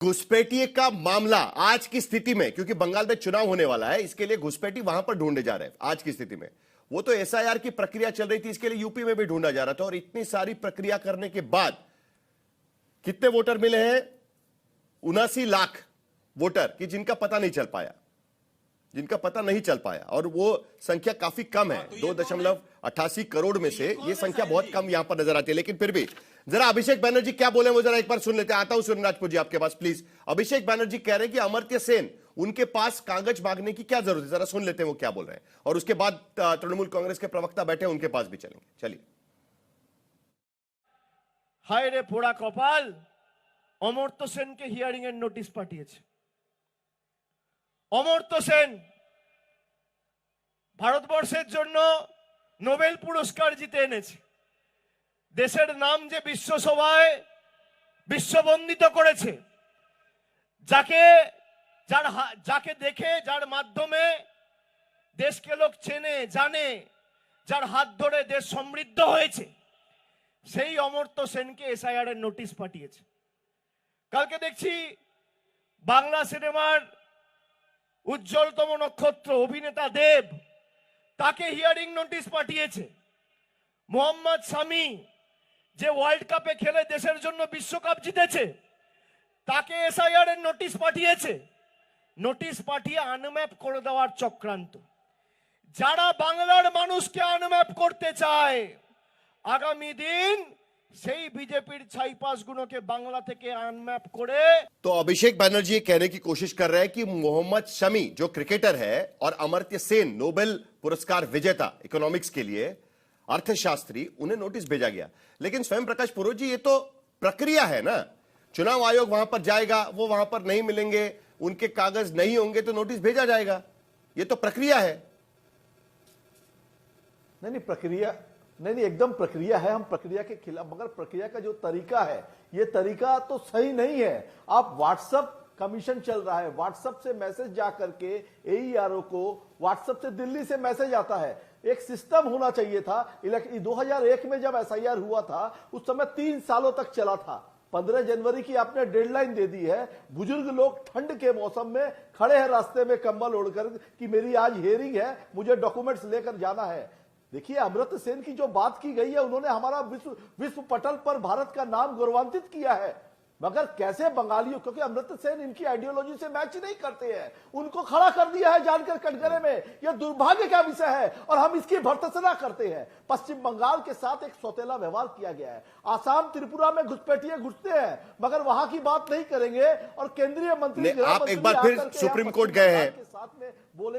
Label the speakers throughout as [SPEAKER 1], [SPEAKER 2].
[SPEAKER 1] घुसपैठिए का मामला आज की स्थिति में, क्योंकि बंगाल में चुनाव होने वाला है, इसके लिए घुसपैठी वहां पर ढूंढे जा रहे हैं आज की स्थिति में। वो तो एसआईआर की प्रक्रिया चल रही थी, इसके लिए यूपी में भी ढूंढा जा रहा था। और इतनी सारी प्रक्रिया करने के बाद कितने वोटर मिले हैं? 79 लाख वोटर कि जिनका पता नहीं चल पाया, और वो संख्या काफी कम है। 2.88 करोड़ में से ये संख्या बहुत कम यहां पर नजर आती है। लेकिन फिर भी जरा अभिषेक बैनर्जी क्या बोले वो जरा एक बार सुन लेते हैं। आता हूं सुरनराजपुर जी आपके पास, प्लीज। अभिषेक बैनर्जी कह रहे हैं कि अमर्त्य सेन, उनके पास कागज मांगने की क्या जरूरत है? जरा सुन लेते हैं वो क्या बोल रहे हैं, और उसके बाद तृणमूल कांग्रेस के प्रवक्ता बैठे उनके पास भी चलेंगे। चलिए।
[SPEAKER 2] হায় রে পোড়া কপাল, অমর্ত্য সেনকে হিয়ারিং এর নোটিশ পাঠিয়েছে। অমর্ত্য সেন ভারতবর্ষের জন্য নোবেল পুরস্কার জিতে এনেছে। দেশের নাম যে বিশ্বসভায় বিশ্ববন্দিত করেছে, যাকে দেখে, যার মাধ্যমে দেশকে লোক চেনে জানে, যার হাত ধরে দেশ সমৃদ্ধ হয়েছে, সেই অমর্ত্য সেনকে এসআইআর এর নোটিশ পাঠিয়েছে। কালকে দেখছি বাংলা সিনেমার উজ্জ্বলতম নক্ষত্র অভিনেতা দেব, তাকে হিয়ারিং নোটিশ পাঠিয়েছে। মোহাম্মদ শামি, যে ওয়ার্ল্ড কাপে খেলে দেশের জন্য বিশ্বকাপ জিতেছে, তাকে এসআইআর এর নোটিশ পাঠিয়েছে। নোটিশ পাঠিয়ে আনম্যাপ করে দেওয়ার চক্রান্ত। যারা বাংলার মানুষকে আনম্যাপ করতে চায়, आगामी दिन সেই বিজেপির ছাইপাসগুলোকে বাংলা থেকে আনম্যাপ করে।
[SPEAKER 1] तो अभिषेक बैनर्जी ये कहने की कोशिश कर रहे हैं कि मोहम्मद शमी जो क्रिकेटर है और अमर्त्य सेन नोबेल पुरस्कार विजेता इकोनॉमिक्स के लिए अर्थशास्त्री, उन्हें नोटिस भेजा गया। लेकिन स्वयं प्रकाश पुरोहित जी, ये तो प्रक्रिया है ना। चुनाव आयोग वहां पर जाएगा, वो वहां पर नहीं मिलेंगे, उनके कागज नहीं होंगे तो नोटिस भेजा जाएगा। ये तो प्रक्रिया है।
[SPEAKER 3] नहीं, प्रक्रिया नहीं, एकदम प्रक्रिया है। हम प्रक्रिया के खिलाफ, मगर प्रक्रिया का जो तरीका है, ये तरीका तो सही नहीं है। आप व्हाट्सएप कमीशन चल रहा है, व्हाट्सएप से मैसेज जा करके एईआरओ को व्हाट्सएप से दिल्ली से मैसेज आता है। एक सिस्टम होना चाहिए था। 2001 में जब एसआईआर हुआ था, उस समय 3 सालों तक चला था। 15 जनवरी की आपने डेडलाइन दे दी है। बुजुर्ग लोग ठंड के मौसम में खड़े हैं रास्ते में कंबल ओढ़कर कि मेरी आज हियरिंग है, मुझे डॉक्यूमेंट्स लेकर जाना है। देखिए, अमर्त्य सेन की जो बात की गई है, उन्होंने हमारा विश्व पटल पर भारत का नाम गौरवान्वित किया है। मगर कैसे बंगालियों, क्योंकि अमर्त्य सेन इनकी आइडियोलॉजी से मैच नहीं करते हैं, उनको खड़ा कर दिया है जानकर कटघरे में। यह दुर्भाग्य का विषय है और हम इसकी भर्त्सना करते हैं। पश्चिम बंगाल के साथ एक सौतेला व्यवहार किया गया है। आसाम त्रिपुरा में घुसपैठिए घुसते हैं, मगर वहां की बात नहीं करेंगे। और केंद्रीय मंत्री,
[SPEAKER 1] आप एक बार फिर सुप्रीम कोर्ट गए हैं,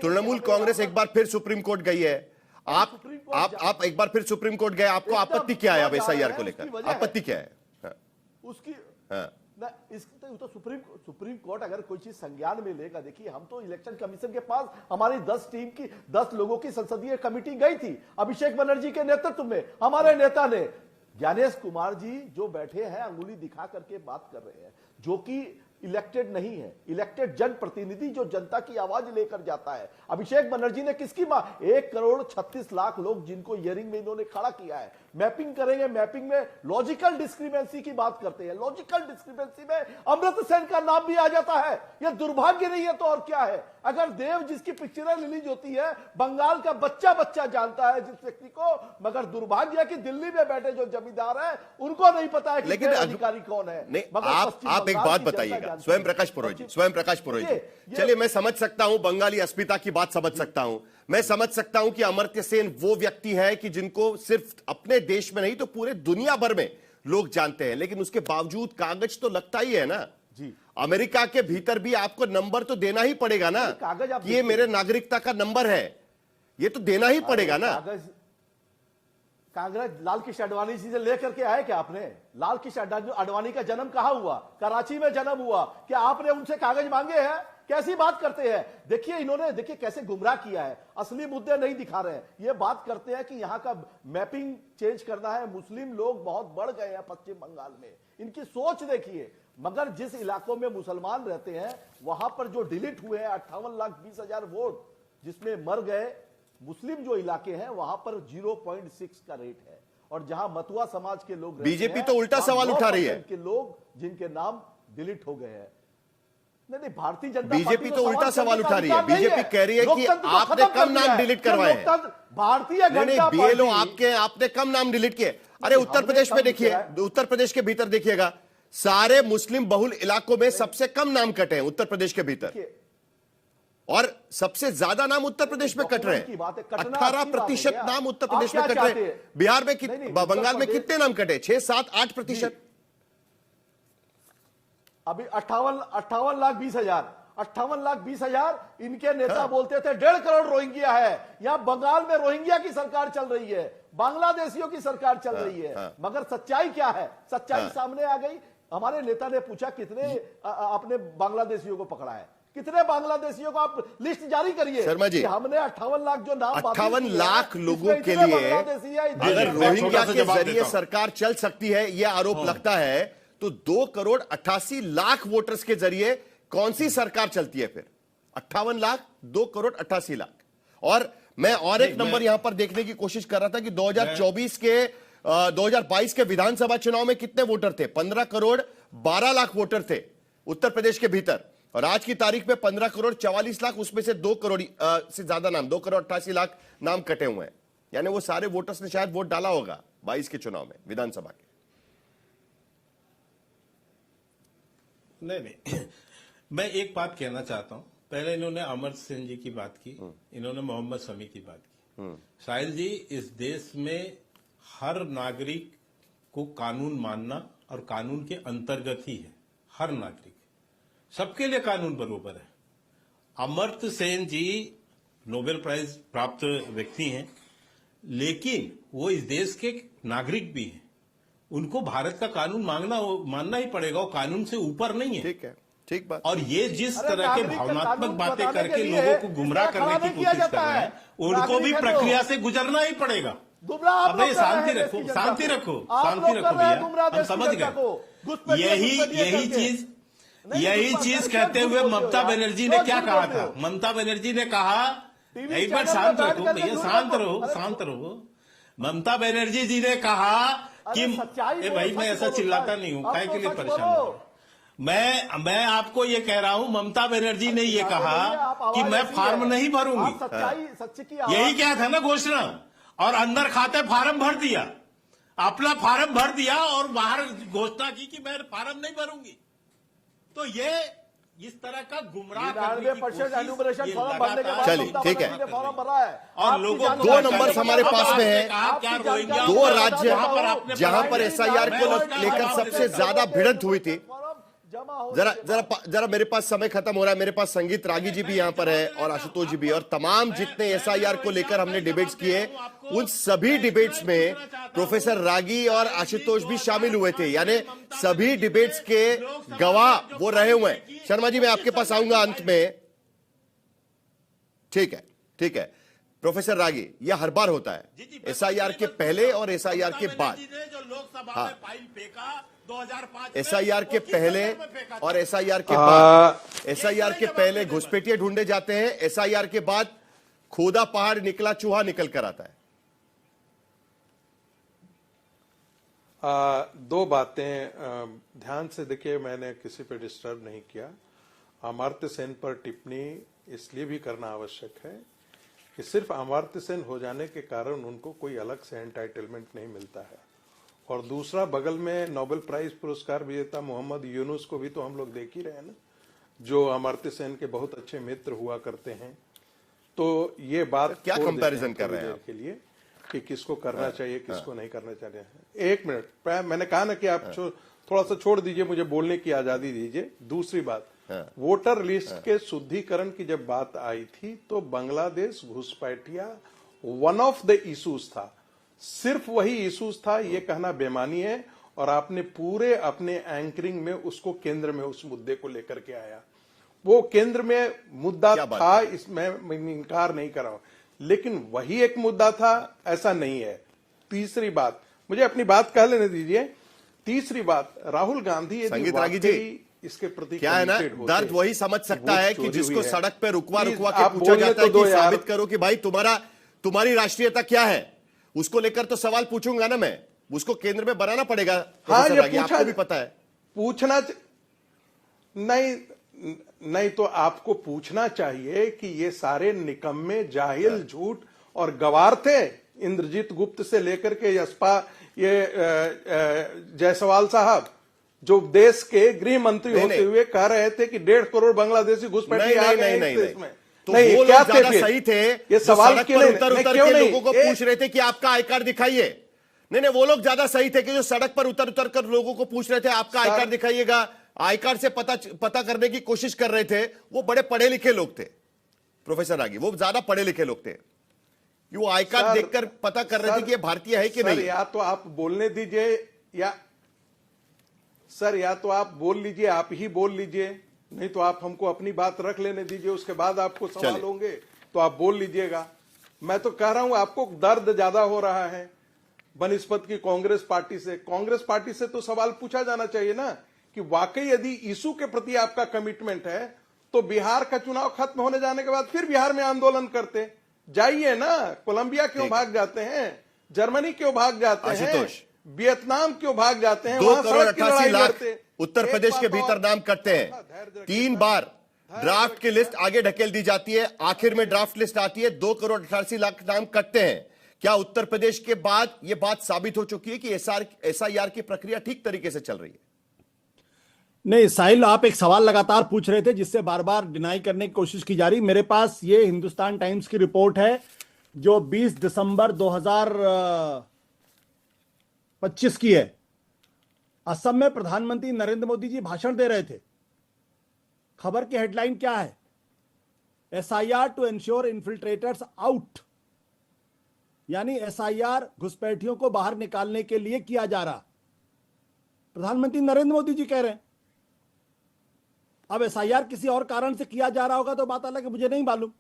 [SPEAKER 1] तृणमूल कांग्रेस एक बार फिर सुप्रीम कोर्ट गई है। आप एक बार फिर सुप्रीम कोर्ट गए, आपको आपत्ति क्या है अब एसआईआर को लेकर? आपत्ति क्या है? हाँ।
[SPEAKER 3] उसकी तो सुप्रीम कोर्ट अगर कोई चीज संज्ञान में लेगा, देखिए हम तो इलेक्शन कमीशन के पास हमारी 10 टीम की 10 लोगों की संसदीय कमेटी गई थी अभिषेक बनर्जी के नेतृत्व में। हमारे नेता ने, ज्ञानेश कुमार जी जो बैठे हैं, अंगुली दिखा करके बात कर रहे हैं, जो कि इलेक्टेड नहीं है। इलेक्टेड जनप्रतिनिधि जो जनता की आवाज लेकर जाता है। अभिषेक बनर्जी ने किसकी मां? 1,36,00,000 लोग जिनको हियरिंग में इन्होंने खड़ा किया है। मैपिंग करेंगे, मैपिंग में लॉजिकल डिस्क्रिपेंसी की बात करते हैं। लॉजिकल डिस्क्रिपेंसी में अमर्त्य सेन का नाम भी आ जाता है। यह दुर्भाग्य नहीं है तो और क्या है? अगर देव जिसकी पिक्चरें रिलीज होती है, बंगाल का बच्चा जानता है जिस व्यक्ति को, मगर दुर्भाग्य है कि दिल्ली में बैठे जो जमींदार है उनको नहीं पता है कि अधिकारी कौन है।
[SPEAKER 1] आप एक बात बताइएगा स्वयं प्रकाश पुरोहित जी, चलिए मैं समझ सकता हूं, बंगाली अस्मिता की बात समझ सकता हूं। मैं समझ सकता हूं कि अमर्त्य सेन वो व्यक्ति है कि जिनको सिर्फ अपने देश में नहीं तो पूरे दुनिया भर में लोग जानते हैं, लेकिन उसके बावजूद कागज तो लगता ही है ना जी। अमेरिका के भीतर भी आपको नंबर तो देना ही पड़ेगा ना, कि ये मेरे नागरिकता का नंबर है, ये तो देना ही पड़ेगा ना।
[SPEAKER 3] कांग्रेस लाल कृष्ण आडवाणी जी से लेकर के आए क्या आपने? लाल कृष्ण आडवाणी का जन्म कहां हुआ? कराची में जन्म हुआ। क्या आपने उनसे कागज मांगे हैं? कैसी बात करते हैं? देखिए इन्होंने, देखिए कैसे गुमराह किया है। असली मुद्दे नहीं दिखा रहे हैं। ये बात करते हैं कि यहां का मैपिंग चेंज करना है। मुस्लिम लोग बहुत बढ़ गए हैं पश्चिम बंगाल में, इनकी सोच देखिए। मगर जिस इलाकों में मुसलमान रहते हैं, वहां पर जो डिलीट हुए हैं 58,20,000 वोट, जिसमें मर गए मुस्लिम जो इलाके हैं, वहां पर 0.6 का रेट है। और जहां मतुआ समाज के लोग,
[SPEAKER 1] बीजेपी तो उल्टा सवाल उठा रही है
[SPEAKER 3] कि लोग जिनके नाम डिलीट हो गए हैं। नहीं, भारतीय जनता
[SPEAKER 1] बीजेपी
[SPEAKER 3] पार्टी
[SPEAKER 1] तो उल्टा सवाल
[SPEAKER 3] करने का
[SPEAKER 1] उठा रही है।
[SPEAKER 3] अधिकार नहीं
[SPEAKER 1] बीजेपी कह रही है कि
[SPEAKER 3] लोकतंत्र को
[SPEAKER 1] आपने
[SPEAKER 3] खत्म कर
[SPEAKER 1] कम
[SPEAKER 3] दिया
[SPEAKER 1] नाम
[SPEAKER 3] है।
[SPEAKER 1] डिलीट
[SPEAKER 3] ये
[SPEAKER 1] करवाए हैं।
[SPEAKER 3] भारतीय
[SPEAKER 1] नहीं
[SPEAKER 3] जनता
[SPEAKER 1] बीएलओ
[SPEAKER 3] पार्टी
[SPEAKER 1] आपने कम नाम डिलीट किए। अरे उत्तर
[SPEAKER 3] हमने
[SPEAKER 1] प्रदेश में
[SPEAKER 3] कम
[SPEAKER 1] देखिए,
[SPEAKER 3] किया है।
[SPEAKER 1] उत्तर प्रदेश के भीतर देखिएगा, सारे मुस्लिम बहुल इलाकों में सबसे कम नाम कटे हैं उत्तर प्रदेश के भीतर, और सबसे ज्यादा नाम उत्तर प्रदेश में कट रहे हैं। 18% नाम उत्तर प्रदेश में कट रहे हैं। बिहार में बंगाल में कितने नाम कटे? 6, 7, 8%।
[SPEAKER 3] अभी 58 लाख 20 हजार 58 लाख 20 हजार इनके नेता बोलते थे 1.5 करोड़ रोहिंग्या है। यहाँ बंगाल में रोहिंग्या की सरकार चल रही है, बांग्लादेशियों की सरकार चल रही है। मगर सच्चाई क्या है? सच्चाई सामने आ गई। हमारे नेता ने पूछा कितने आपने बांग्लादेशियों को पकड़ा है, कितने बांग्लादेशियों को आप लिस्ट जारी करिए।
[SPEAKER 1] शर्मा जी,
[SPEAKER 3] हमने 58 लाख जो नाम
[SPEAKER 1] 58 लाख लोगों के लिए अगर रोहिंग्या के जरिए सरकार चल सकती है, यह आरोप लगता है, तो 2 करोड़ 88 लाख वोटर्स के जरिए कौन सी सरकार चलती है फिर? 58 लाख, 2 करोड़ 88 लाख। और मैं और एक नंबर यहां पर देखने की कोशिश कर रहा था कि 2022 के विधानसभा चुनाव में कितने वोटर थे? 15 करोड़ 12 लाख वोटर थे उत्तर प्रदेश के भीतर, और आज की तारीख में 15 करोड़ 44 लाख, उसमें से 2 करोड़ से ज्यादा नाम, 2 करोड़ 88 लाख नाम कटे हुए हैं। यानी वो सारे वोटर्स ने शायद वोट डाला होगा 22 के चुनाव में, विधानसभा के।
[SPEAKER 4] नहीं मैं एक बात कहना चाहता हूं। पहले इन्होंने अमर सिंह जी की बात की, इन्होंने मोहम्मद शमी की बात की। साहिल जी, इस देश में हर नागरिक को कानून मानना और कानून के अंतर्गत ही है। हर नागरिक, सबके लिए कानून बराबर है। अमर्त्य सेन जी नोबेल प्राइज प्राप्त व्यक्ति हैं, लेकिन वो इस देश के नागरिक भी हैं। उनको भारत का कानून मानना ही पड़ेगा, वो कानून से ऊपर नहीं है।
[SPEAKER 1] ठीक है, ठीक बात।
[SPEAKER 4] और ये जिस तरह के भावनात्मक बातें करके लोगों को गुमराह करने की कोशिश कर रहे हैं, उनको भी प्रक्रिया से गुजरना ही पड़ेगा। अब शांति रखो, शांति रखो, शांति रखो भैया, हम समझ गए। यही चीज कहते हुए ममता बनर्जी ने क्या कहा था? ममता बनर्जी ने कहा, एक बार शांत रखो भैया, शांत रहो, शांत रहो। ममता बनर्जी जी ने कहा कि भाई मैं ऐसा चिल्लाता नहीं हूं, काय के लिए परेशान हो? मैं आपको ये कह रहा हूं, ममता बनर्जी ने ये कहा कि मैं फार्म नहीं भरूंगी। यही क्या था ना घोषणा, और अंदर खाते फार्म भर दिया, अपना फार्म भर दिया और बाहर घोषणा की कि मैं फार्म नहीं भरूंगी। तो ये इस तरह का गुमराह करने की कोशिश ये लगातार।
[SPEAKER 1] चलिए ठीक है,
[SPEAKER 4] और लोगों को
[SPEAKER 1] 2 नंबर हमारे पास में है।
[SPEAKER 4] क्या रोहिंग्या
[SPEAKER 1] 2 राज्य जहां पर एसआईआर को लेकर सबसे ज्यादा भिड़ंत हुई थी। जरा मेरे पास समय खत्म हो रहा है। मेरे पास संगीत रागी जी भी यहां पर है और आशुतोष जी भी, और तमाम जितने एसआईआर को लेकर हमने डिबेट्स किए, उन सभी डिबेट्स में प्रोफेसर रागी और आशुतोष भी शामिल हुए थे। यानी सभी डिबेट्स के गवाह वो रहे हुए हैं। शर्मा जी, मैं आपके पास आऊंगा अंत में। ठीक है, ठीक है प्रोफेसर रागी, यह हर बार होता है, एसआईआर के पहले और एसआईआर के बाद। हाँ, एसआईआर के पहले और एसआईआर के बाद। एसआईआर के पहले घुसपैठिए ढूंढे जाते हैं, एसआईआर के बाद खोदा पहाड़ निकला चूहा निकल कर आता है।
[SPEAKER 5] 2 बातें ध्यान से देखिए, मैंने किसी पे डिस्टर्ब नहीं किया। अमर्त्य सेन पर टिप्पणी इसलिए भी करना आवश्यक है कि सिर्फ अमर्त्य सेन हो जाने के कारण उनको कोई अलग से एंटाइटलमेंट नहीं मिलता है। और दूसरा, बगल में नोबेल प्राइज पुरस्कार विजेता मोहम्मद यूनुस को भी तो हम लोग देख ही रहे हैं ना, जो अमर्त्य सेन के बहुत अच्छे मित्र हुआ करते हैं। तो ये बात
[SPEAKER 1] क्या कंपैरिजन कर रहे हैं
[SPEAKER 5] के लिए कि किसको करना चाहिए, किसको नहीं करना चाहिए। 1 मिनट, मैंने कहा ना कि आप थोड़ा सा छोड़ दीजिए, मुझे बोलने की आजादी दीजिए। दूसरी बात, वोटर लिस्ट के शुद्धिकरण की जब बात आई थी तो बांग्लादेश घुसपैठिया वन ऑफ द इश्यूज था, सिर्फ वही इश्यूज था, ये कहना बेमानी है। और आपने पूरे अपने एंकरिंग में उसको केंद्र में उस मुद्दे को लेकर के आया। वो केंद्र में मुद्दा था, इसमें इनकार नहीं कर रहा हूं, लेकिन वही एक मुद्दा था, ऐसा नहीं है। तीसरी बात, मुझे अपनी बात कह लेने दीजिए। तीसरी बात, राहुल गांधी
[SPEAKER 1] संगीत रागी जी,
[SPEAKER 5] इसके प्रति
[SPEAKER 1] क्या है ना, दर्द वही समझ सकता है कि जिसको सड़क पे रुकवा के पूछा जाता है कि साबित करो कि भाई तुम्हारी राष्ट्रीयता क्या है, उसको लेकर तो सवाल पूछूंगा ना मैं, उसको केंद्र में बनाना पड़ेगा।
[SPEAKER 5] हाँ, ये
[SPEAKER 1] आपको भी पता है।
[SPEAKER 5] पूछना नहीं, नहीं तो आपको पूछना चाहिए कि ये सारे निकम्मे, जाहिल, झूठ और गवार थे। इंद्रजीत गुप्त से लेकर के यशपा, ये जायसवाल साहब जो देश के गृह मंत्री होते हुए कह रहे थे कि 1.5 करोड़ बांग्लादेशी घुसपैठिए आ गए हैं देश में।
[SPEAKER 1] तो वो लोग ज्यादा सही थे,
[SPEAKER 5] ये सवाल
[SPEAKER 1] के उतर के लोगों को पूछ रहे थे कि आपका आई कार्ड दिखाइए। नहीं, वो लोग ज्यादा सही थे कि जो सड़क पर उतर कर लोगों को पूछ रहे थे आपका आई कार्ड दिखाइएगा, आई कार्ड से पता करने की कोशिश कर रहे थे। वो बड़े पढ़े लिखे लोग थे, प्रोफेसर रागी, वो ज्यादा पढ़े लिखे लोग थे कि वो आई कार्ड देखकर पता कर रहे थे कि ये भारतीय है कि नहीं।
[SPEAKER 5] या तो आप बोलने दीजिए, या सर या तो आप बोल लीजिए, आप ही बोल लीजिए, नहीं तो आप हमको अपनी बात रख लेने दीजिए, उसके बाद आपको सवाल होंगे तो आप बोल लीजिएगा। मैं तो कह रहा हूं आपको दर्द ज्यादा हो रहा है बनिस्पत की कांग्रेस पार्टी से। कांग्रेस पार्टी से तो सवाल पूछा जाना चाहिए ना कि वाकई यदि इशू के प्रति आपका कमिटमेंट है तो बिहार का चुनाव खत्म होने जाने के बाद फिर बिहार में आंदोलन करते जाइए ना। कोलंबिया क्यों भाग जाते हैं, जर्मनी क्यों भाग जाते हैं, वियतनाम क्यों भाग जाते हैं?
[SPEAKER 1] 2,88,00,000 उत्तर प्रदेश के भीतर नाम कटते हैं। 3 बार ड्राफ्ट की लिस्ट आगे ढकेल दी जाती है, आखिर में ड्राफ्ट लिस्ट आती है, 2,88,00,000 नाम कटते हैं। क्या उत्तर प्रदेश के बाद यह बात साबित हो चुकी है कि SIR की प्रक्रिया ठीक तरीके से चल रही है?
[SPEAKER 6] नहीं साहिल, आप एक सवाल लगातार पूछ रहे थे जिससे बार बार डिनाई करने की कोशिश की जा रही। मेरे पास ये हिंदुस्तान टाइम्स की रिपोर्ट है जो 20 दिसंबर 2025 की है। असम में प्रधानमंत्री नरेंद्र मोदी जी भाषण दे रहे थे। खबर की हेडलाइन क्या है? SIR to ensure infiltrators out, यानी SIR घुसपैठियों को बाहर निकालने के लिए किया जा रहा। प्रधानमंत्री नरेंद्र मोदी जी कह रहे हैं। अब SIR किसी और कारण से किया जा रहा होगा तो बात अलग है, मुझे नहीं मालूम।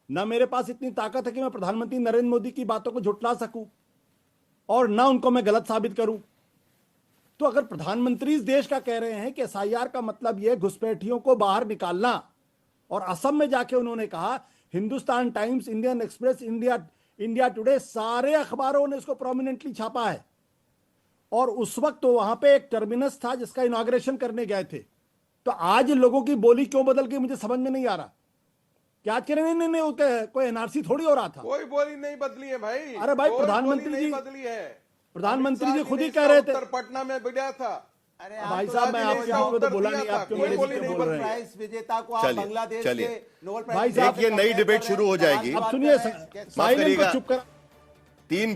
[SPEAKER 6] ना मेरे पास इतनी ताकत है कि मैं प्रधानमंत्री नरेंद्र मोदी की बातों को झुठला सकूं और ना उनको मैं गलत साबित करूं। तो अगर प्रधानमंत्री इस देश का कह रहे हैं कि SIR का मतलब यह घुसपैठियों को बाहर निकालना, और असम में जाके उन्होंने कहा, Hindustan times, Indian express, India today, सारे अखबारों ने इसको प्रोमिनेंटली छापा है। और उस वक्त तो वहां पे एक टर्मिनस था जिसका इनॉग्रेशन करने गए थे। तो आज लोगों की बोली क्यों बदल गई मुझे समझ में नहीं आ रहा। क्या कह रहे? नहीं, कोई NRC थोड़ी हो रहा था।
[SPEAKER 5] कोई बोली नहीं बदली है भाई।
[SPEAKER 6] अरे भाई, प्रधानमंत्री जी
[SPEAKER 5] बदली है।
[SPEAKER 6] प्रधानमंत्री जी खुद ही कह रहे थे।
[SPEAKER 5] उत्तर पटना में बिगड़ा था।
[SPEAKER 7] अरे
[SPEAKER 6] भाई साहब, मैं आपके बीच में तो बोला नहीं, आप क्यों मेरे बीच में बोल रहे हैं?
[SPEAKER 7] प्राइज विजेता को आप बांग्लादेश के नोबेल
[SPEAKER 6] भाई
[SPEAKER 7] प्राइज
[SPEAKER 6] साहब,
[SPEAKER 1] ये नई डिबेट शुरू हो जाएगी।
[SPEAKER 6] अब सुनिए, साइलेंट को चुप कर।
[SPEAKER 1] 3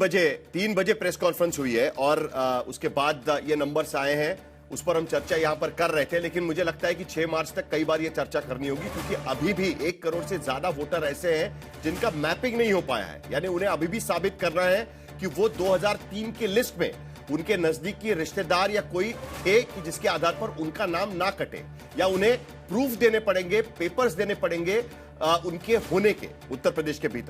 [SPEAKER 1] बजे प्रेस कॉन्फ्रेंस हुई है और उसके बाद ये नंबर्स आए हैं, उस पर हम चर्चा यहां पर कर रहे थे। लेकिन मुझे लगता है कि 6 मार्च तक कई बार ये चर्चा करनी होगी, क्योंकि अभी भी 1 करोड़ से ज्यादा वोटर ऐसे हैं जिनका मैपिंग नहीं हो पाया है। यानी उन्हें अभी भी साबित करना है कि वो 2003 की लिस्ट में उनके नजदीकी रिश्तेदार या कोई थे कि जिसके आधार पर उनका नाम ना कटे, या उन्हें प्रूफ देने पड़ेंगे, पेपर्स देने पड़ेंगे उनके होने के उत्तर प्रदेश के भीतर।